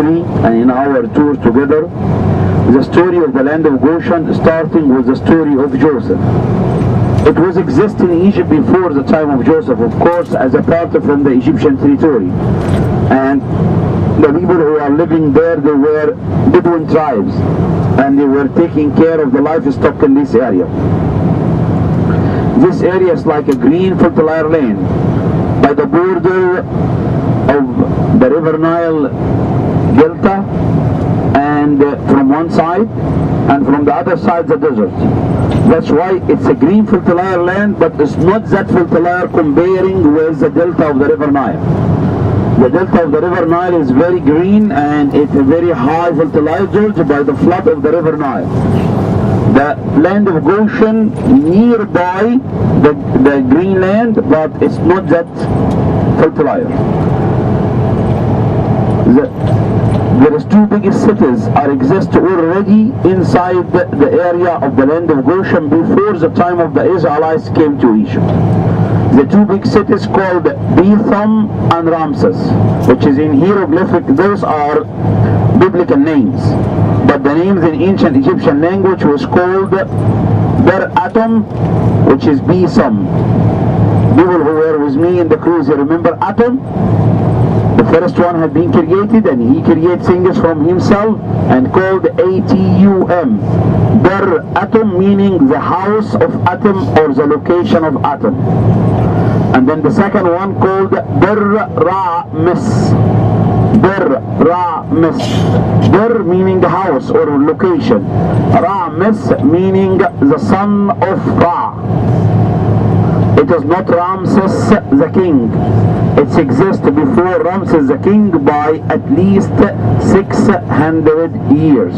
history and in our tour together the story of the land of Goshen, starting with the story of Joseph. It was existing in Egypt before the time of Joseph, of course, as a part from the Egyptian territory. And the people who are living there, they were Bedouin tribes, and they were taking care of the livestock in this area. This area is like a green fertile land by the border of the River Nile Delta, and from one side, and from the other side the desert. That's why it's a green fertile land, but it's not that fertile comparing with the delta of the River Nile. The delta of the River Nile is very green, and it's a very high fertilizer by the flood of the River Nile. The land of Goshen nearby the green land, but it's not that fertilizer. There is two biggest cities are exist already inside the area of the land of Goshen before the time of the Israelites came to Egypt. The two big cities called Betham and Ramses, which is in hieroglyphic. Those are biblical names, but the names in ancient Egyptian language was called Ber Atom, which is Betham. People who were with me in the cruise, you remember Atom? The first one had been created, and he creates things from himself and called Atum. Ber Atom meaning the house of Atom or the location of Atom. And then the second one called Ber Ra-Mis. Ber Ra-Mis. Ber meaning house or location. Ra-Mis meaning the son of Ra. It is not Ramses the king. It exists before Ramses the king by at least 600 years.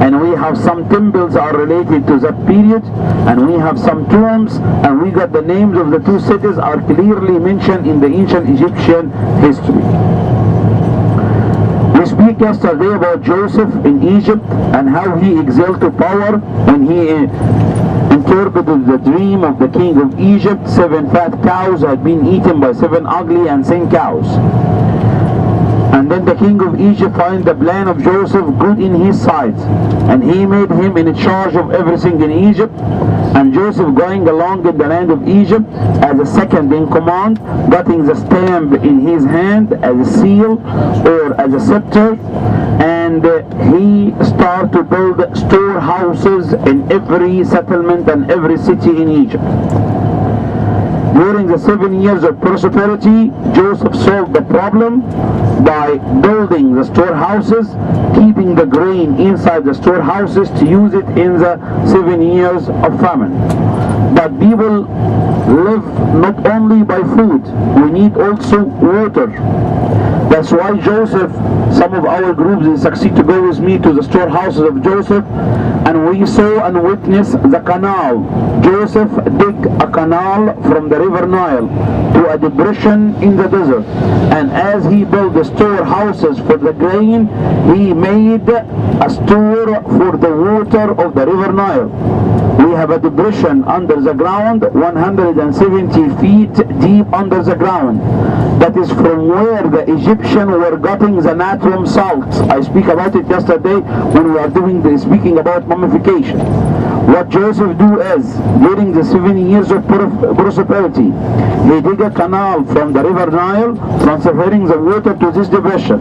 And we have some temples are related to that period, and we have some tombs, and we got the names of the two cities are clearly mentioned in the ancient Egyptian history. We speak yesterday about Joseph in Egypt and how he excelled to power when he interpreted the dream of the king of Egypt. 7 fat cows had been eaten by 7 ugly and thin cows. And then the king of Egypt found the plan of Joseph good in his sight, and he made him in charge of everything in Egypt. And Joseph going along in the land of Egypt as a second in command, getting the stamp in his hand as a seal or as a scepter, and he started to build storehouses in every settlement and every city in Egypt. During the 7 years of prosperity, Joseph solved the problem by building the storehouses, keeping the grain inside the storehouses to use it in the 7 years of famine. But people live not only by food, we need also water. That's why Joseph, some of our groups, they succeed to go with me to the storehouses of Joseph, and we saw and witnessed the canal. Joseph dig a canal from the River Nile to a depression in the desert, and as he built the storehouses for the grain, he made a store for the water of the River Nile. We have a depression under the ground, 170 feet deep under the ground. That is from where the Egyptians were getting the natrium salts. I speak about it yesterday when we are speaking about mummification. What Joseph do is, during the 7 years of prosperity, he dig a canal from the River Nile, transferring the water to this depression,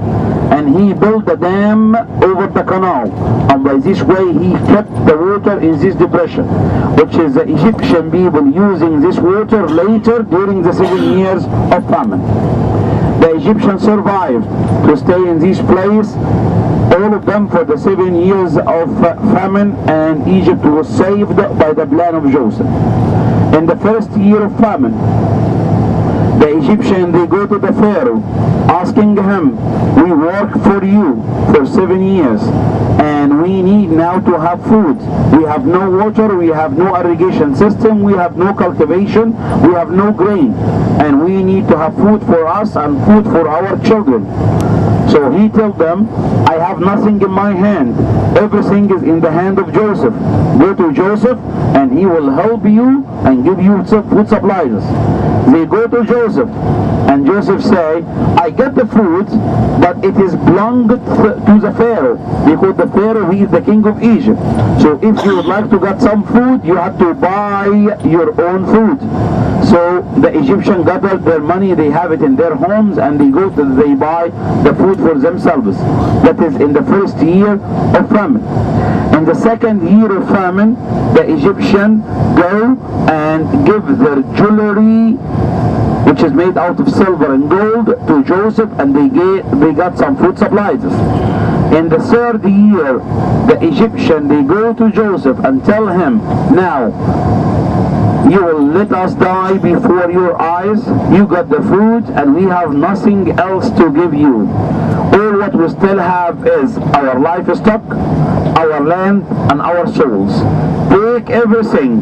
and he built a dam over the canal, and by this way he kept the water in this depression, which is the Egyptian people using this water later during the 7 years of famine. The Egyptians survived to stay in this place, all of them for the 7 years of famine, and Egypt was saved by the plan of Joseph. In the first year of famine, the Egyptians, they go to the Pharaoh asking him, we work for you for 7 years and we need now to have food. We have no water, we have no irrigation system, we have no cultivation, we have no grain, and we need to have food for us and food for our children. So he told them, I have nothing in my hand. Everything is in the hand of Joseph. Go to Joseph and he will help you and give you food supplies. They go to Joseph, and Joseph say, I get the food, but it is belonged to the Pharaoh, because the Pharaoh, he is the king of Egypt. So if you would like to get some food, you have to buy your own food. So the Egyptian gathered their money, they have it in their homes, and they buy the food for themselves. That is in the first year of famine. In the second year of famine, the Egyptian go and give their jewelry, which is made out of silver and gold, to Joseph, and they got some food supplies. In the third year, the Egyptian, they go to Joseph and tell him, now, you will let us die before your eyes. You got the food and we have nothing else to give you. All what we still have is our livestock, our land, and our souls. Take everything,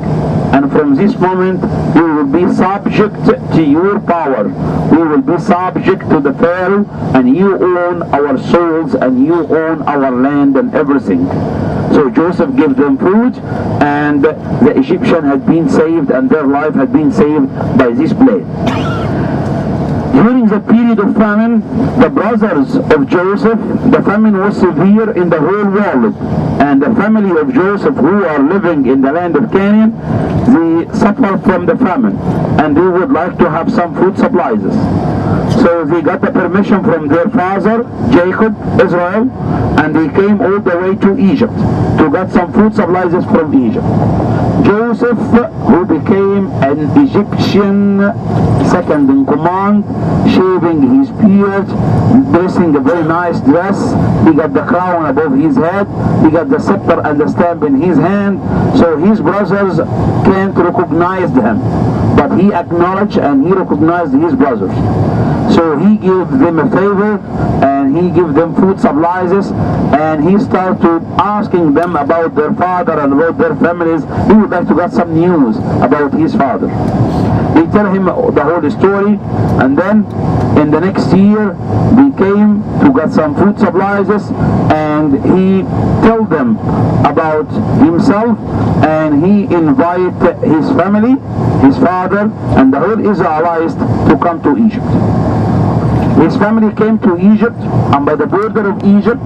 and from this moment we will be subject to your power. We will be subject to the Pharaoh, and you own our souls, and you own our land and everything. So Joseph gave them food, and the Egyptian had been saved, and their life had been saved by this play. During the period of famine, the brothers of Joseph, the famine was severe in the whole world, and the family of Joseph, who are living in the land of Canaan, they suffer from the famine, and they would like to have some food supplies. So they got the permission from their father, Jacob, Israel, and they came all the way to Egypt to get some food supplies from Egypt. Joseph, who became an Egyptian second in command, shaving his beard, dressing a very nice dress, he got the crown above his head, he got the scepter and the stamp in his hand, so his brothers can't recognize him, but he acknowledged and he recognized his brothers. So he gave them a favor, and he gave them food supplies, and he started asking them about their father and about their families. He would like to get some news about his father. They tell him the whole story, and then in the next year they came to get some food supplies, and he told them about himself, and he invited his family, his father, and the whole Israelites to come to Egypt. His family came to Egypt, and by the border of Egypt,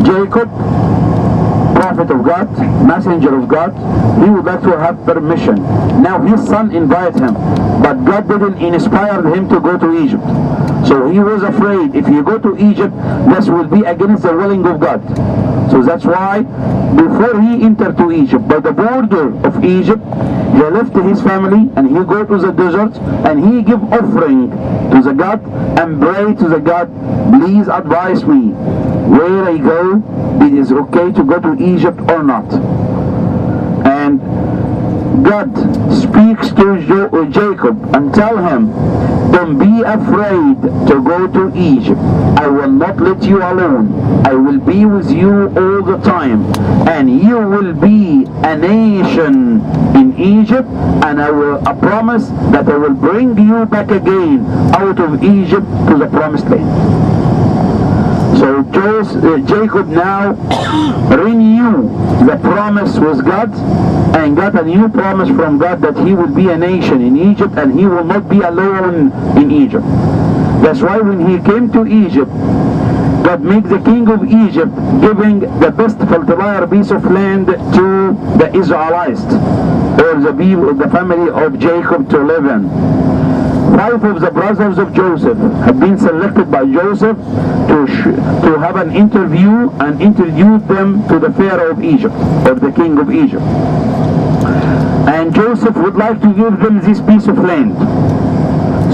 Jacob, prophet of God, messenger of God, he would like to have permission. Now his son invited him, but God didn't inspire him to go to Egypt. So he was afraid, if you go to Egypt, this will be against the willing of God. So that's why, before he entered to Egypt, by the border of Egypt, he left his family and he go to the desert and he give offering to the God and pray to the God, please advise me where I go, it is okay to go to Egypt or not. And God speaks to Jacob and tell him, don't be afraid to go to Egypt. I will not let you alone. I will be with you all the time. And you will be a nation in Egypt, and I promise that I will bring you back again out of Egypt to the promised land. So Jacob now renew the promise with God and got a new promise from God that he will be a nation in Egypt and he will not be alone in Egypt. That's why when he came to Egypt, God made the king of Egypt giving the best fertile piece of land to the Israelites, or the people, the family of Jacob, to live in. 5 of the brothers of Joseph have been selected by Joseph to have an interview and introduce them to the Pharaoh of Egypt, or the king of Egypt. And Joseph would like to give them this piece of land.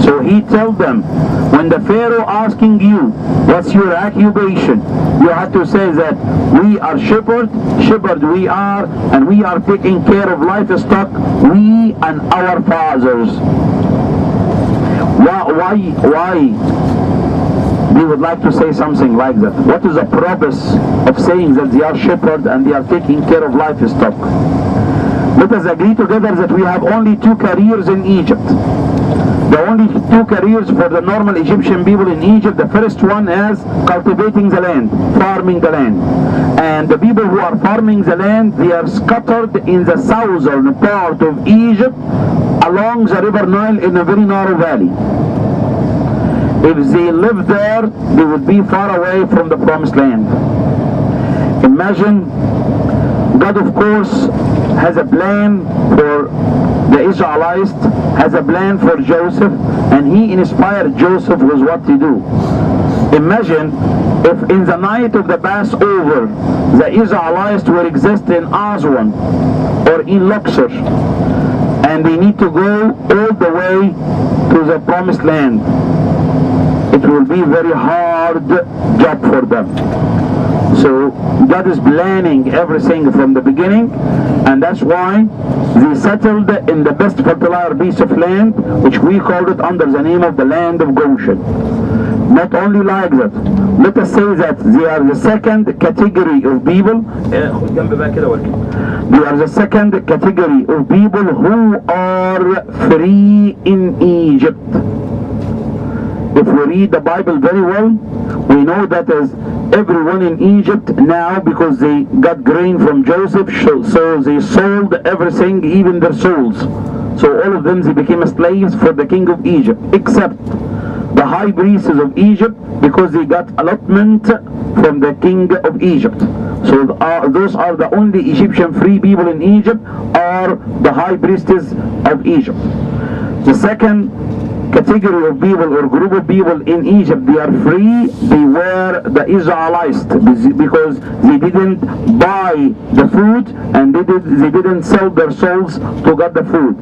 So he told them, when the Pharaoh asking you, what's your occupation? You have to say that we are shepherd we are, and we are taking care of livestock, we and our fathers. Why we would like to say something like that? What is the purpose of saying that they are shepherds and they are taking care of livestock? Let us agree together that we have only 2 careers in Egypt. The only 2 careers for the normal Egyptian people in Egypt. The first one is cultivating the land, farming the land. And the people who are farming the land, they are scattered in the southern part of Egypt, along the river Nile in a very narrow valley. If they lived there, they would be far away from the promised land. Imagine, God of course has a plan for the Israelites, has a plan for Joseph, and he inspired Joseph with what to do. Imagine if in the night of the Passover, the Israelites will exist in Aswan or in Luxor, and they need to go all the way to the promised land. It will be a very hard job for them. So God is planning everything from the beginning, and that's why they settled in the best fertile piece of land, which we called it under the name of the land of Goshen. Not only like that, let us say that they are the second category of people. They are the second category of people who are free in Egypt. If we read the Bible very well, we know that as everyone in Egypt now, because they got grain from Joseph, so they sold everything, even their souls. So all of them, they became slaves for the king of Egypt, except the high priests of Egypt, because they got allotment from the king of Egypt. So those are the only Egyptian free people in Egypt, are the high priestess of Egypt. The second category of people or group of people in Egypt, they are free. They were the Israelites, because they didn't buy the food and they didn't sell their souls to get the food.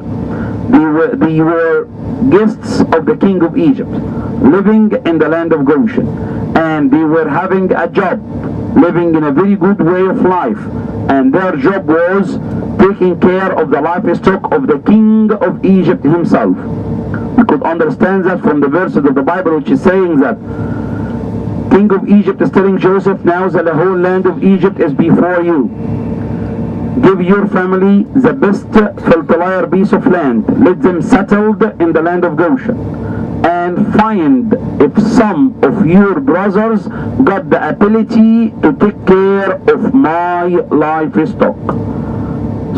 They were guests of the king of Egypt, living in the land of Goshen, and they were having a job, living in a very good way of life, and their job was taking care of the livestock of the king of Egypt himself. We could understand that from the verses of the Bible, which is saying that king of Egypt is telling Joseph, now that the whole land of Egypt is before you. Give your family the best fertile piece of land. Let them settle in the land of Goshen. And find if some of your brothers got the ability to take care of my livestock.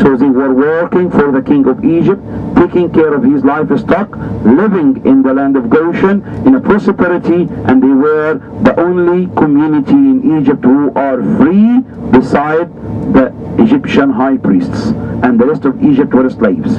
So they were working for the king of Egypt, taking care of his livestock, living in the land of Goshen in a prosperity, and they were the only community in Egypt who are free beside the Egyptian high priests, and the rest of Egypt were slaves.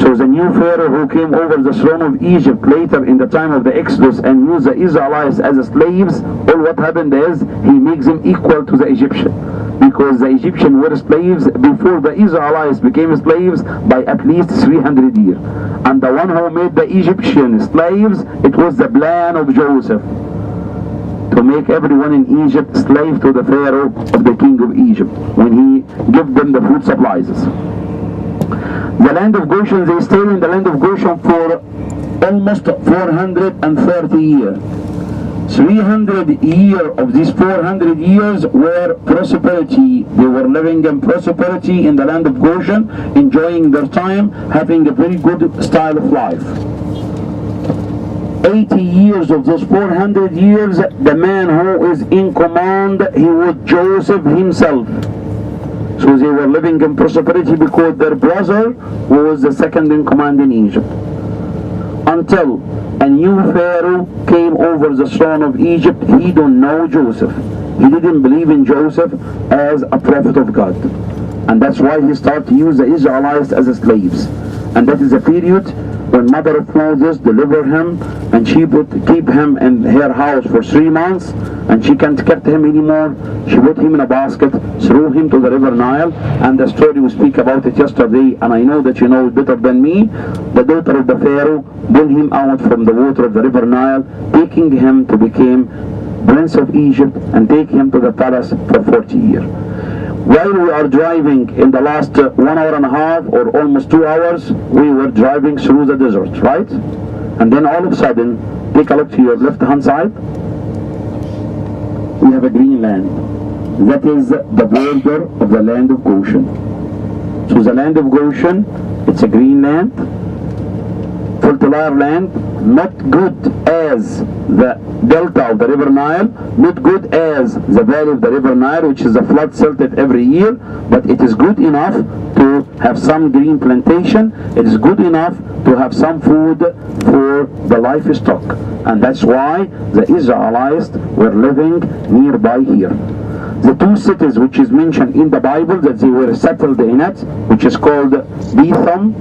So the new Pharaoh who came over the throne of Egypt later in the time of the Exodus and used the Israelites as slaves, all what happened is he makes them equal to the Egyptian. Because the Egyptians were slaves before the Israelites became slaves by at least 300 years. And the one who made the Egyptian slaves, it was the plan of Joseph, to make everyone in Egypt slave to the Pharaoh of the king of Egypt when he gave them the food supplies. The land of Goshen, they stayed in the land of Goshen for almost 430 years. 300 years of these 400 years were prosperity. They were living in prosperity in the land of Goshen, enjoying their time, having a very good style of life. 80 years of those 400 years, the man who is in command, he was Joseph himself. So they were living in prosperity because their brother was the second in command in Egypt. Until a new Pharaoh came over the throne of Egypt, he don't know Joseph. He didn't believe in Joseph as a prophet of God. And that's why he started to use the Israelites as slaves. And that is a period when mother of Moses delivered him, and she would keep him in her house for 3 months, and she can't keep him anymore. She put him in a basket, threw him to the river Nile, and the story we speak about it yesterday, and I know that you know it better than me. The daughter of the Pharaoh pulled him out from the water of the river Nile, taking him to become prince of Egypt and take him to the palace for 40 years. While we are driving in the last 1 hour and a half or almost 2 hours, we were driving through the desert, right? And then all of a sudden, take a look to your left hand side. We have a green land. That is the border of the land of Goshen. So the land of Goshen, it's a green land, fertile land, not good as the delta of the river Nile, not good as the valley of the river Nile, which is a flood silted every year, but it is good enough to have some green plantation. It is good enough to have some food for the livestock, and that's why the Israelites were living nearby here. The two cities which is mentioned in the Bible that they were settled in it, which is called Betham